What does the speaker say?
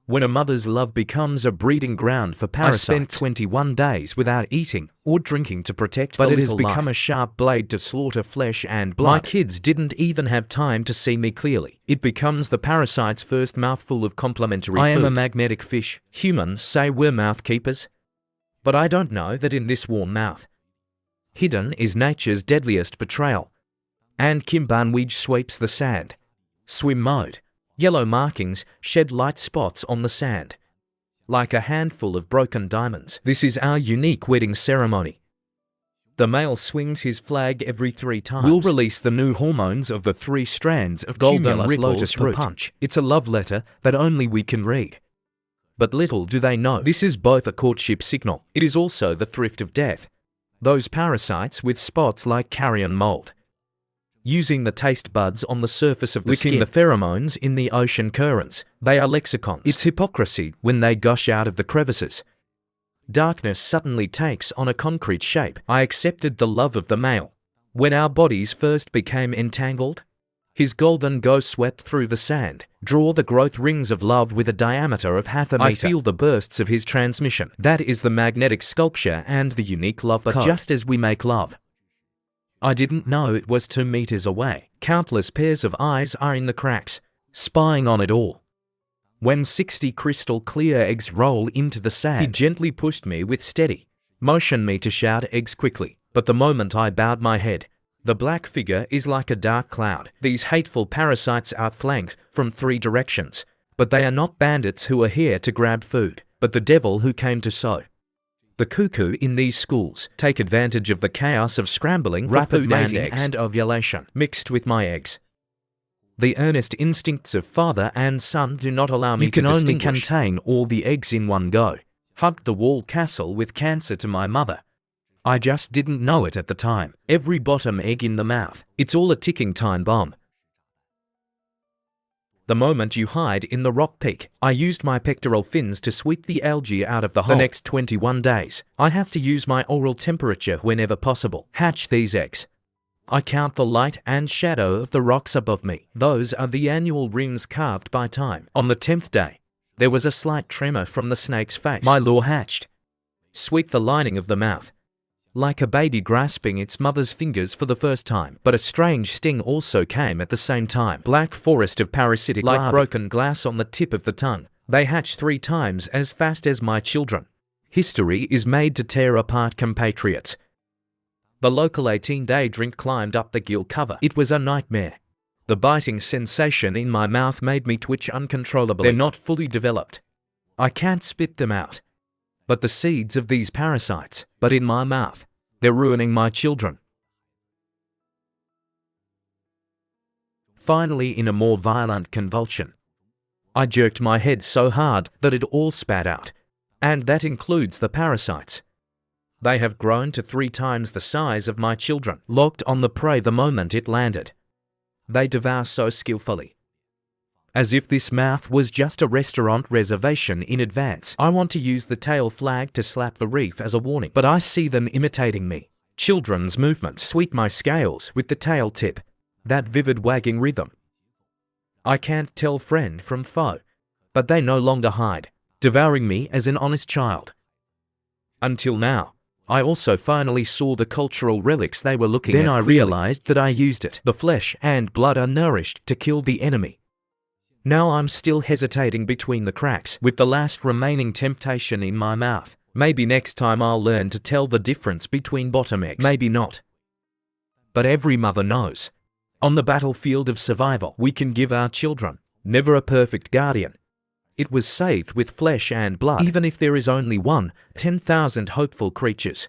When a mother's love becomes a breeding ground for parasites. I spent 21 days without eating or drinking to protect the little life. But it has become a sharp blade to slaughter flesh and blood. My kids didn't even have time to see me clearly. It becomes the parasite's first mouthful of complementary food. I am a magnetic fish. Humans say we're mouth keepers. But I don't know that in this warm mouth. Hidden is nature's deadliest betrayal. And Kimbanweej sweeps the sand. Swim mode. Yellow markings shed light spots on the sand. Like a handful of broken diamonds. This is our unique wedding ceremony. The male swings his flag every 3 times. We'll release the new hormones of the 3 strands of golden lotus root. Punch. It's a love letter that only we can read. But little do they know, this is both a courtship signal. It is also the thrift of death. Those parasites with spots like carrion mold. Using the taste buds on the surface of the skin, the pheromones in the ocean currents. They are lexicons. It's hypocrisy when they gush out of the crevices. Darkness suddenly takes on a concrete shape. I accepted the love of the male. When our bodies first became entangled, his golden ghost swept through the sand. Draw the growth rings of love with a diameter of half a meter. I feel the bursts of his transmission. That is the magnetic sculpture and the unique love code. But just as we make love, I didn't know it was 2 meters away. Countless pairs of eyes are in the cracks, spying on it all. When 60 crystal clear eggs roll into the sand, he gently pushed me with steady motion me to shout eggs quickly. But the moment I bowed my head, the black figure is like a dark cloud. These hateful parasites outflank from 3 directions. But they are not bandits who are here to grab food, but the devil who came to sow. The cuckoo in these schools take advantage of the chaos of scrambling for rapid mating and ovulation mixed with my eggs. The earnest instincts of father and son do not allow me to distinguish. You can only contain all the eggs in one go. Hugged the wall castle with cancer to my mother. I just didn't know it at the time. Every bottom egg in the mouth. It's all a ticking time bomb. The moment you hide in the rock peak, I used my pectoral fins to sweep the algae out of the hole. The next 21 days, I have to use my oral temperature whenever possible. Hatch these eggs. I count the light and shadow of the rocks above me. Those are the annual rings carved by time. On the 10th day, there was a slight tremor from the snake's face. My lure hatched. Sweep the lining of the mouth. Like a baby grasping its mother's fingers for the first time. But a strange sting also came at the same time. Black forest of parasitic larvae. Like broken glass on the tip of the tongue. They hatch 3 times as fast as my children. History is made to tear apart compatriots. The local 18-day drink climbed up the gill cover. It was a nightmare. The biting sensation in my mouth made me twitch uncontrollably. They're not fully developed. I can't spit them out. But the seeds of these parasites, but in my mouth, they're ruining my children. Finally, in a more violent convulsion, I jerked my head so hard that it all spat out. And that includes the parasites. They have grown to 3 times the size of my children, locked on the prey the moment it landed. They devour so skillfully. As if this mouth was just a restaurant reservation in advance. I want to use the tail flag to slap the reef as a warning, but I see them imitating me. Children's movements sweep my scales with the tail tip. That vivid wagging rhythm. I can't tell friend from foe, but they no longer hide, devouring me as an honest child. Until now, I also finally saw the cultural relics they were looking at. Then I realized that I used it. The flesh and blood are nourished to kill the enemy. Now I'm still hesitating between the cracks, with the last remaining temptation in my mouth. Maybe next time I'll learn to tell the difference between bottom eggs. Maybe not. But every mother knows. On the battlefield of survival, we can give our children, never a perfect guardian. It was saved with flesh and blood. Even if there is only 1, 10,000 hopeful creatures.